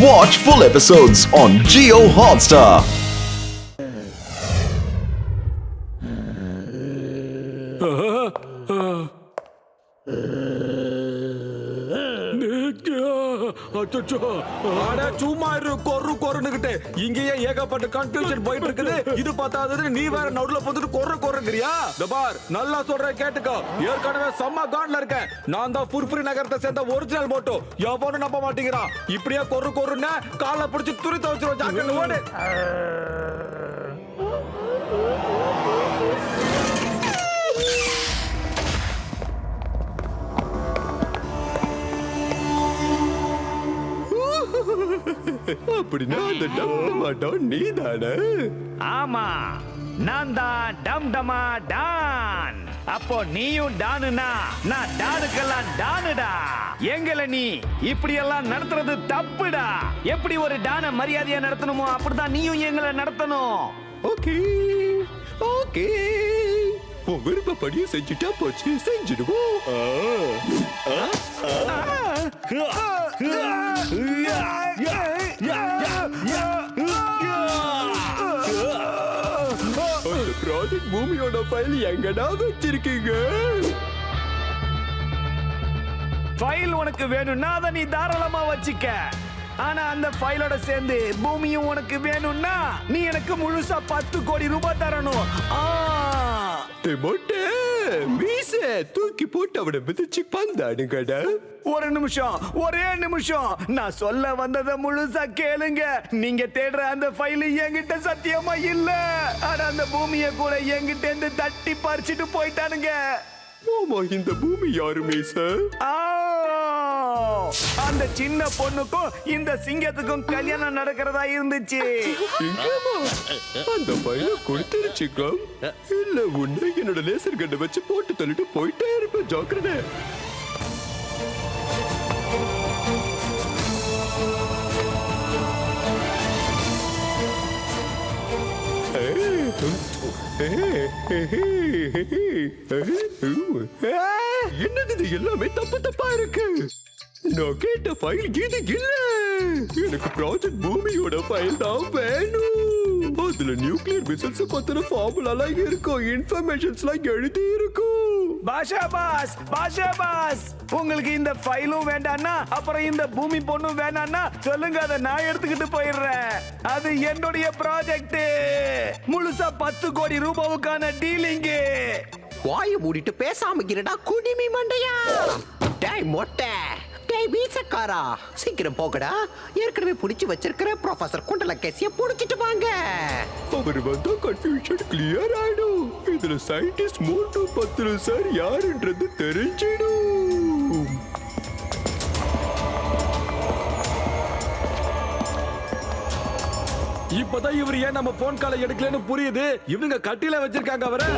Watch full episodes on Jio Hotstar. சும்மா கொரு கொருன்னுகிட்டு இங்கேயே ஏகப்பட்ட கன்ஃபியூஷன் போயிட்டு இருக்குது. இது பார்த்தாது நீ வேற நடுவுல போட்டுட்டு கொர்றங்கிறியா? பார் நல்லா சொல்றேன் கேட்டுக்கோ. ஏற்கனவே செம்ம காண்ட்ல இருக்கேன். நான் தான் புர்புரி நகரத்தை சேர்ந்த ஒரிஜினல் போட்டோ. எவனும் நம்ப மாட்டேங்கிறான். இப்படியே கொரு கொருன்னு காலை பிடிச்சி துரி துவச்சிரும். ஜாக்கிரதை ஓடு. அப்படின்னா அந்த டம்டமாட்டம் நீதானே? ஆமா, நான் தான் டம்டமா டான். அப்போ நீயும் டானுனா நான் டானுக்கெல்லாம் டானுடா. எங்களை நீ இப்படி எல்லாம் நடத்துறது தப்புடா. எப்படி ஒரு டான மரியாதையா நடத்தணுமோ அப்படிதான் நீயும் எங்களை நடத்தணும். ஓகே ஓகே, உன் விருப்பப்படியே செஞ்சுட்டா போச்சு. செஞ்சிடுவோம். ப்ராஜெக்ட் பூமியோட ஃபைல் எங்கடா வச்சிருக்கீங்க? ஃபைல் உனக்கு வேணும்னா அதை நீ தாராளமா வச்சுக்க. ஆனா அந்த ஃபைலோட சேர்ந்து பூமியும் உனக்கு வேணும்னா நீ எனக்கு முழுசா 10 கோடி ரூபாய் தரணும். மொட்டை மீச தூக்கி போட்டு அவனை மிதிச்சு பந்தாடுங்கடா. ஒரு நிமிஷம், ஒரே நிமிஷம். நான் சொல்ல வந்ததை முழுசா கேளுங்க. நீங்க தேடுற அந்த ஃபைல் என்கிட்ட சத்தியமா இல்ல. ஆனா அந்த பூமியை கூட என்கிட்ட இருந்து தட்டி பறிச்சுட்டு போயிட்டானுங்க. ஆமா, இந்த பூமி யாருமே சார். அந்த சின்ன பொண்ணுக்கும் இந்த சிங்கத்துக்கும் கல்யாணம் நடக்கிறதா இருந்துச்சு. அந்த பையனை கொடுத்துருச்சுக்க. இல்ல உன்னை என்னோட லேசர் கண்ணை வச்சு போட்டு தள்ளிட்டு போயிட்டே இருப்பேன். ஜாக்கிரதை. என்னது எல்லாமே தப்பு தப்பா இருக்கு. நான் கேட்ட ஃபைல் இது இல்ல. எனக்கு ப்ராஜெக்ட் பூமியோட ஃபைல் தான் வேணும். அதுல நியூக்ளியர் மிசைல்ஸ் பத்தின ஃபார்முலாலாம் இருக்கும். இன்ஃபர்மேஷன்ஸ்லாம் எழுதி இருக்கும். பாஷா பாஸ், உங்களுக்கு இந்த ஃபைலும் வேண்டாம்னா அப்புறம் இந்த பூமி பொண்ணும் வேண்டாம்னா சொல்லுங்க, அதை நான் எடுத்துக்கிட்டு போயிடுறேன். அது என்னுடைய ப்ராஜெக்ட். முழுசா 10 கோடி ரூபாய்க்கான டீலிங். வாயை மூடிட்டு பேசாம இருடா குடிமி மண்டையா. டேய் மொட்டை, டேய் வீசக்காரா, சீக்கிரம் போகடா. ஏற்கனவே புடிச்சு வச்சிருக்கிற ப்ரொஃபசர் குண்டலகேசிய புடிச்சிட்டு வாங்க. அவர் வந்தா கன்ஃபியூஷன் கிளியர் ஆயிடும். இதுல சயின்டிஸ்ட் 3-10 சார் யாருன்றது தெரிஞ்சிடும். இப்பதான் இவர் ஏன் நம்ம போன் காலை எடுக்கலன்னு புரியுது. இவங்க கட்டில வச்சிருக்காங்க அவரை.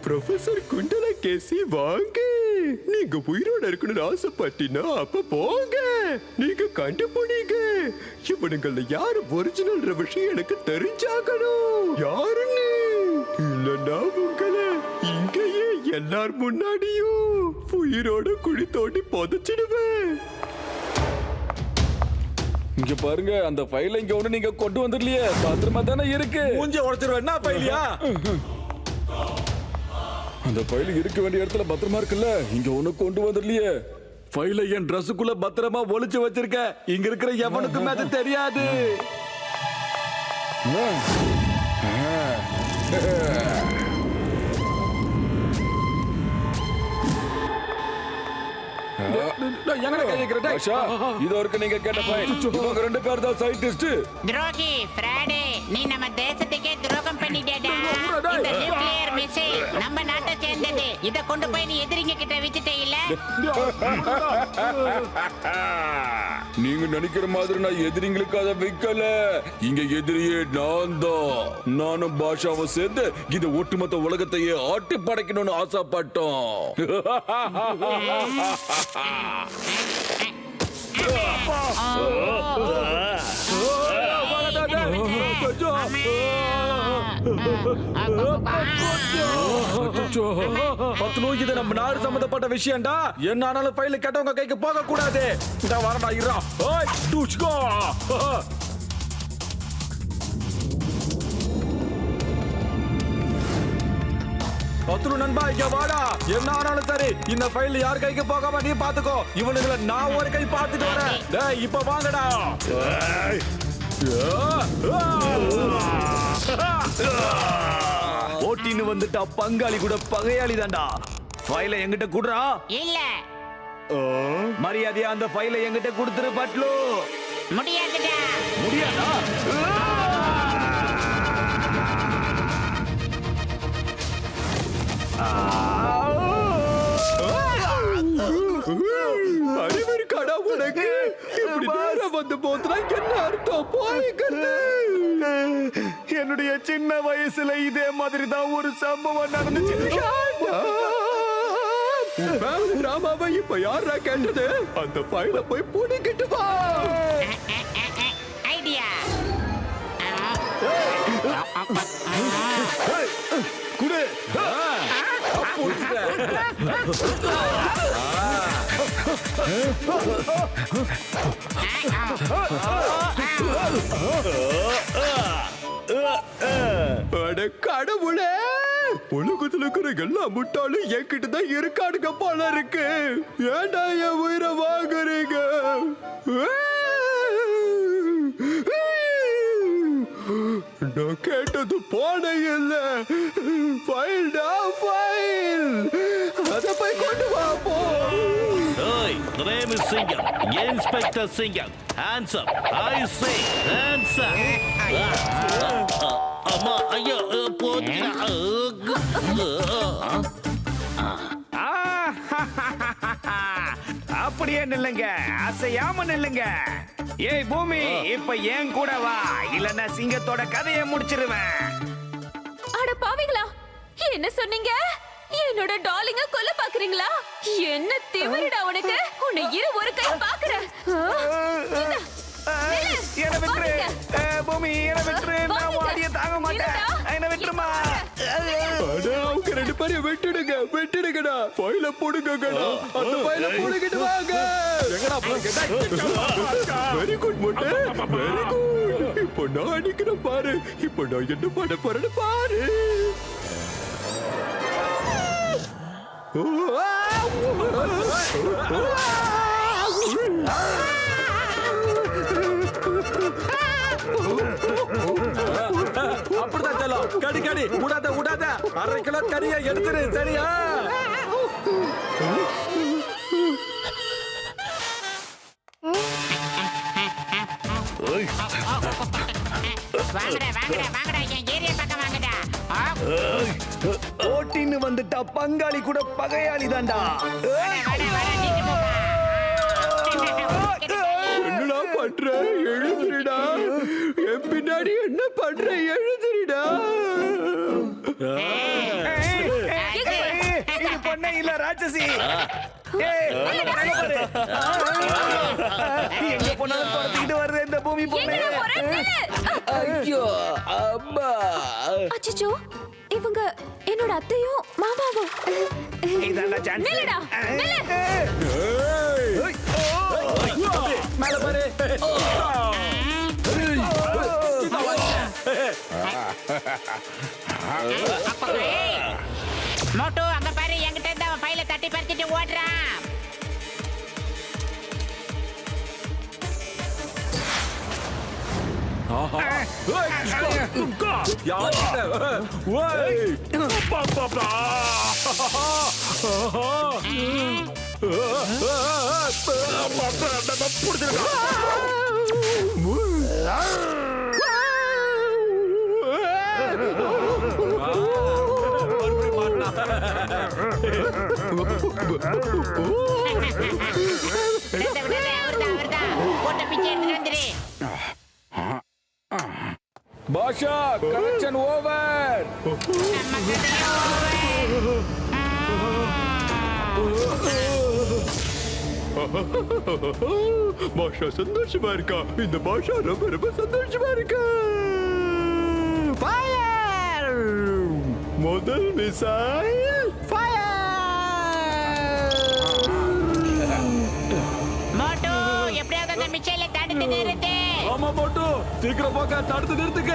ப்ரொஃபசர் குண்டலகேசி வாங்க. நீங்க உயிரோட இருக்கணும்னு ஆசைப்பட்டினா அப்ப போங்க. நீங்க கண்டுபிடிங்க. இவனுங்கள யாரு ஒரிஜினல் விஷயம் எனக்கு தெரிஞ்சாகணும். யாருன்னு இல்லன்னா உங்களை இங்கேயே எல்லார் முன்னாடியும் உயிரோட குழி தோண்டி புதைச்சிடுவேன். இங்க பாருங்க, அந்த ஃபைல இங்க ஒண்ணு நீங்க கொண்டு வந்துடலையே. பத்திரமா தானே இருக்கு. மூஞ்சி உடைச்சிருவேன். என்ன ஃபைலியா? அந்த ஃபைல் இருக்க வேண்டிய இடத்துல பத்திரமா இருக்குல்ல. இங்க ஒண்ணு கொண்டு வந்துடலையே. ஃபைல என் ட்ரெஸ்ஸுக்குள்ள பத்திரமா ஒளிச்சு வச்சிருக்க. இங்க இருக்கிற எவனுக்கும் அது தெரியாது. துரோகி ஃப்ராடே, நீ நம்ம தேசத்துக்கே துரோகம் பண்ணிட்டேடா. இந்த நியூக்ளியர் மிசைல் நம்ம நாட்டை சேர்ந்தது. இத கொண்டு போய் நீ எதிரிங்க கிட்ட வித்துட்டே இல்ல. நீங்க நினைக்கிற மாதிரி நான் எதிரிங்களுக்கு அதை விக்கல. இங்க எதிரியே நான் தான். நானும் பாஷாவும் சேர்ந்து இந்த ஒட்டுமொத்த உலகத்தையே ஆட்டி படைக்கணும்னு ஆசைப்பட்டோம். பத்னு இது நம்ம நாடு சம்பந்தப்பட்ட விஷயம்டா. என்ன ஆனாலும் ஃபைல் கேட்டவங்க கைக்கு போக கூடாது. இந்த வரடா இரா. ஓய் டூச்கோ. பத்னு நண்பா இங்க வாடா. என்ன ஆனாலும் சரி இந்த ஃபைல் யார் கைக்கு போகாம நீ பாத்துக்கோ. இவனுங்களை நான் ஒரு கை பார்த்துட்டு வரேன். டேய் இப்ப வாங்கடா. ஓட்டின்னு வந்துட்டா பங்காளி கூட பகையாளி தான்டா. ஃபைலை என்கிட்ட குடுறா. இல்ல மரியாதையா அந்த ஃபைலை என்கிட்ட கொடுத்துரு பட்லு. முடியாதுடா. முடியாதா? அறிவிருக்காடா உனக்கு? இப்படி நேரம் வந்து போதுனா என்ன அர்த்தம்? போய்க்கிறது. என்னுடைய சின்ன வயசுல இதே மாதிரி தான் ஒரு சம்பவம் நடந்துச்சு. டிராமாவை இப்ப யாரா கேட்டது? அந்த ஃபைல போய் புடிக்கிட்டு வா. ஐடியா. குடு. அட கடவுளே, உலகத்துல இருக்கிற எல்லா முட்டாளும் என்கிட்ட தான் இருக்காடுங்க போல இருக்கு. ஏன்டா என் உயிரை வாங்குறீங்க? நான் கேட்டது போன இல்ல, ஃபைல்டா ஃபைல். அத போய் கொண்டு வா போ. Hey, the name is Singham. Inspector Singham. Hands up. I say, hands up. Amma, ஐயோ போச்சுடா. அப்படியே நில்லுங்க, அசையாம நில்லுங்க. ஏய் பூமி, இப்ப ஏன் கூட வா, இல்லன்னா சிங்கத்தோட கதையை முடிச்சிருவேன். அட பாவிங்களா, என்ன சொன்னீங்க? என்னோட டார்லிங்க கொல்ல பாக்குறீங்களா? என்ன திமிருடா உனக்கு? உன்னை இரு ஒரு கை பாக்குறேன். என்ன விட்டுரு பூமி, என்ன விட்டுரு. நான் வாடிய தாங்க மாட்டேன். என்ன விட்டுருமா. அட அவங்க ரெண்டு பேரையும் வெட்டிடுங்கடா. ஃபைல போடுங்கடா. அந்த ஃபைல போடுகிட்டு வாங்க. எங்கடா போங்க? வெரி குட் முட்டை, வெரி குட். இப்போ நான் அடிக்கிறேன் பாரு. இப்போ நான் என்ன பண்ண போறேன்னு பாரு. அப்படிதான் செல்லம். கடி விடாத. 1/2 கிலோ கறியை எடுத்துரு, சரியா? வாங்கடா என் ஏரியா பக்கம் வாங்கடா. ஓட்டின்னு வந்துட்டா பங்காளி கூட பகையாளி தான்டா. என்னடா பண்ற? எழுதுறிடா. என் பின்னாடி என்ன பண்ற? எழுதுறிடா. இது பொண்ணே இல்ல ராட்சசி. எங்க போனாலும் துரத்திக்கிட்டு வருது இந்த பூமி பொண்ணு. ஐயோ அம்மா. அச்சச்சோ, இவங்க என்னோட அத்தையும் மாமாவும். இதான்டா சான்ஸ். நில்லுடா, நில்லு. மேல பாரு. மோட்டு அங்க பாரு, என்கிட்ட இருந்து அவன் ஃபைல தட்டி பறிச்சிட்டு ஓடுறான். அவர்தான் போட்ட பிச்சை எடுத்துட்டு வந்துரு. பாஷா, கலெக்ஷன் ஓவர். பாஷா சந்தோஷமா இருக்கா. இந்த பாஷா ரொம்ப ரொம்ப சந்தோஷமா இருக்கா. ஃபயர் முதல் மிசைல் மோட்டு எப்படியாவது அந்த மிச்சையில தடுத்து நிறுத்து. ஆமா போட்டு சீக்கிரம் போக்க தடுத்து நிறுத்துக்க.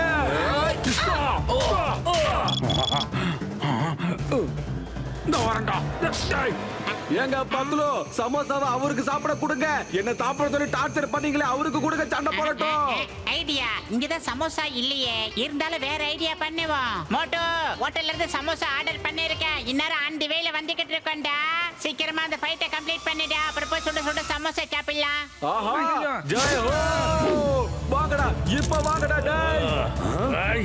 நான் வரேன்டா. ஏங்க பத்துலு சமோசாவை அவருக்கு சாப்பிட கொடுங்க. என்ன சாப்பிட சொல்லி டார்ச்சர் பண்ணீங்களே அவருக்கு கொடுங்க, சண்டை போடட்டும். ஐடியா இங்கதான் சமோசா இல்லையே, இருந்தாலும் வேற ஐடியா பண்ணுவோம். மோட்டு ஹோட்டல்ல இருந்து சமோசா ஆர்டர் பண்ணிருக்கேன், இந்நேரம் ஆண்டி வேல வந்துகிட்டு இருக்கோம்டா. சீக்கிரமா அந்த ஃபைட்டை கம்ப்ளீட் பண்ணிடு, அப்புறம் போய் சுட சுட சமோசா சாப்பிடலாம். ஆஹா ஜெய் ஹோ. வாங்கடா இப்ப வாங்கடா டேய்.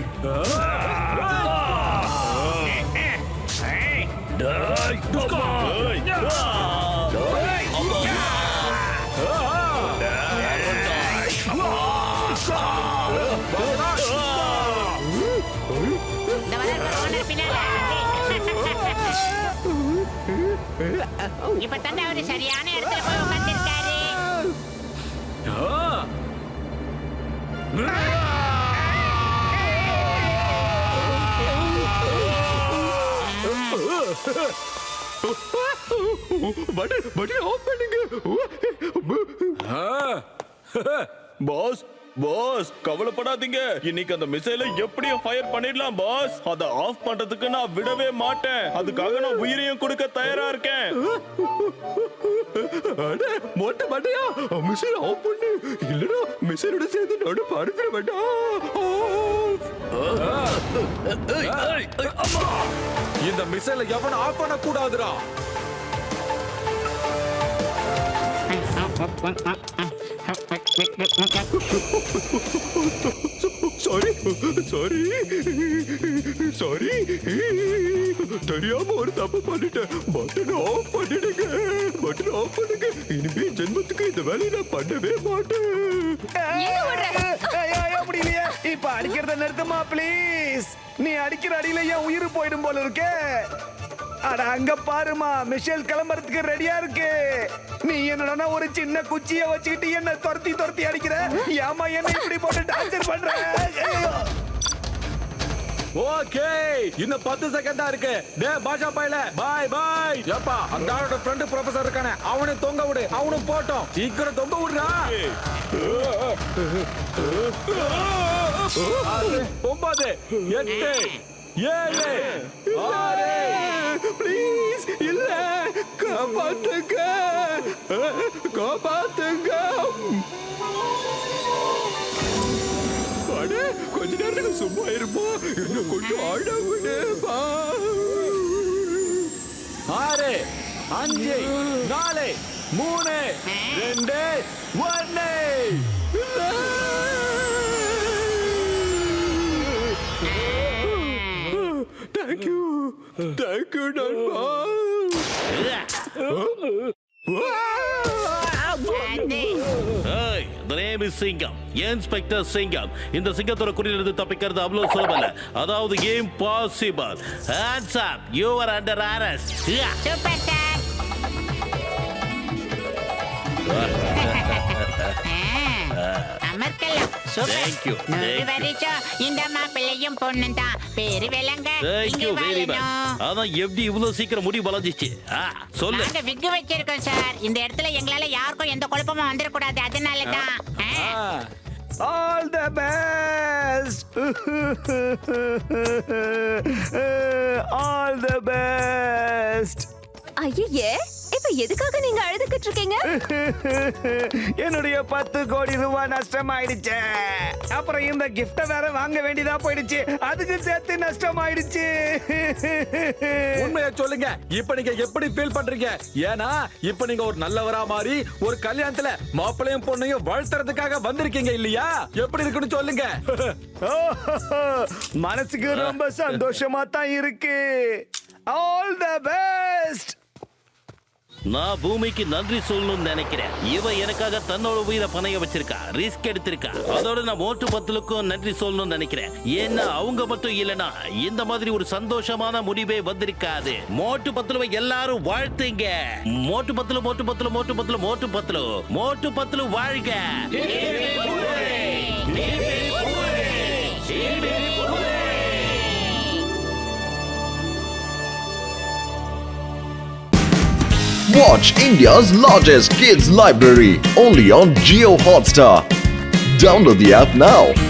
இந்த வர ஓனர் பின்னால இப்ப தானே அவரு சரியான இடத்துல போய் உட்கார்ந்திருக்காரு. பாஸ் பாஸ் கவலைப்படாதீங்க, இன்னைக்கு அந்த மிசைலை எப்படியும் ஃபயர் பண்ணிடலாம் பாஸ். அதை ஆஃப் பண்றதுக்கு நான் விடவே மாட்டேன், அதுக்காக நான் உயிரையும் கொடுக்க தயாரா இருக்கேன். மொட்டை மாட்டியா மிசைல் ஆஃப் பண்ணு, இல்லடா மிசைலோட சேர்ந்து நடு படுத்துற வேண்டாம். இந்த மிசைலை எவனும் ஆஃப் பண்ண கூடாதுடா. சாரி சாரி சாரி, தெரியாம ஒரு தப்பு பண்ணிட்டேன். பட்டன் ஆஃப் பண்ணிடுங்க, பட்டன் ஆஃப் பண்ணுங்க. இனிமே ஜென்மத்துக்கு இந்த வேலையை நான் பண்ணவே மாட்டேன். முடியலையே, இப்ப அடிக்கிறத நிறுத்துமா ப்ளீஸ். நீ அடிக்கிற அடியில என் உயிர் போயிடும் போல இருக்கே. அட அங்க பாருமா, மிஷேல் கிளம்புறதுக்கு ரெடியா இருக்கு. நீ என்னடா ஒரு சின்ன குச்சிய வச்சுக்கிட்டு என்ன துரத்தி துரத்தி அடிக்கிற? ஏமா என்ன இப்படி போட்டு டார்ச்சர் பண்ற? ஓகே இன்னும் 10 செகண்ட் தான் இருக்கு. டேய் பாஷா பையல பை பை. ஏப்பா அந்த ஆளோட ஃப்ரெண்ட் ப்ரொஃபசர் இருக்கானே, அவனை தொங்க விடு, அவனும் போட்டோம். சீக்கிரம் தொங்க விடுறா. 9 8 7 6 ப்ளீஸ் இல்ல, காப்பாத்துங்க காப்பாத்துங்க. அட கொஞ்ச நேரத்துக்கு சும்மா இருப்பா, இன்னும் கொஞ்சம் ஆட விடுப்பா. 6 5 4 3 2 1. தேங்க்யூ நண்பா. Hey, the name is Singam, inspector Singam. இந்த சிங்கத்தோட குறியிலிருந்து தப்பிக்கிறது அவ்வளவு சுலபம் இல்ல, அதாவது impossible. Hands up, you are under arrest. Super sir. அமர்க்கலாம். Thank you, thank you. வருஷம் இந்த மாப்பிள்ளையும் பொண்ணும் தான் பேரு விளங்க. Thank you very much. அதான் எப்படி இவ்வளவு சீக்கிரம் முடி வளைஞ்சிச்சு? சொல்லு. நாங்க விக்கு வச்சிருக்கோம் சார். இந்த இடத்துல எங்களால யாருக்கும் எந்த குழப்பமும் வந்துடக்கூடாது, அதனால தான். All the best, all the best. ஐயே, இப்ப எதுக்காக நீங்க அழுதுகிட்டு இருக்கீங்க? என்னுடைய 10 கோடி ரூபாய் நஷ்டம் ஆயிடுச்சு. அப்புறம் இந்த கிஃப்ட வேற வாங்க வேண்டியதா போயிடுச்சு, அதுக்கு சேர்த்து நஷ்டம் ஆயிடுச்சு. உண்மையை சொல்லுங்க, இப்ப நீங்க எப்படி ஃபீல் பண்றீங்க? ஏன்னா இப்ப நீங்க ஒரு நல்லவரா மாறி ஒரு கல்யாணத்துல மாப்பிள்ளையும் பொண்ணையும் வாழ்த்துறதுக்காக வந்திருக்கீங்க இல்லையா? எப்படி இருக்குன்னு சொல்லுங்க. மனசுக்கு ரொம்ப சந்தோஷமா தான் இருக்கு. All the best. நான் பூமிக்கு நன்றி சொல்லணும்னு நினைக்கிறேன். இவ எனக்காக தன்னோட உயிரை பணைய வச்சிருக்கா, ரிஸ்க் எடுத்திருக்கா. அதோட நான் மோட்டு பத்துலுக்கும் நன்றி சொல்லணும்னு நினைக்கிறேன். ஏன்னா அவங்க மட்டும் இல்லனா இந்த மாதிரி ஒரு சந்தோஷமான முடிவே வந்திருக்காது. மோட்டு பத்துலுவை எல்லாரும் வாழ்த்துங்க. மோட்டு பத்துலு மோட்டு பத்துலு மோட்டு பத்துலு மோட்டு பத்துலு மோட்டு பத்துலு வாழ்க. Watch India's largest kids library only on Jio Hotstar. Download the app now.